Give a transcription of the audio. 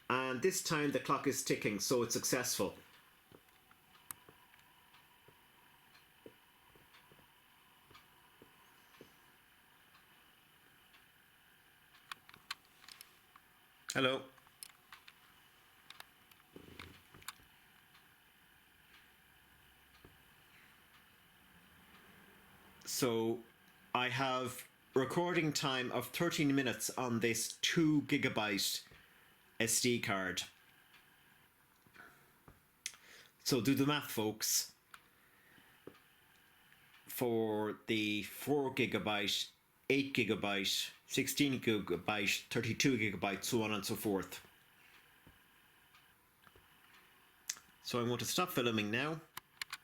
and this time the clock is ticking, so it's successful. Hello. So I have recording time of 13 minutes on this 2 gigabyte SD card. So do the math, folks. For the 4 gigabyte, 8 gigabyte, 16 gigabyte, 32 gigabyte, so on and so forth. So I'm going to stop filming now.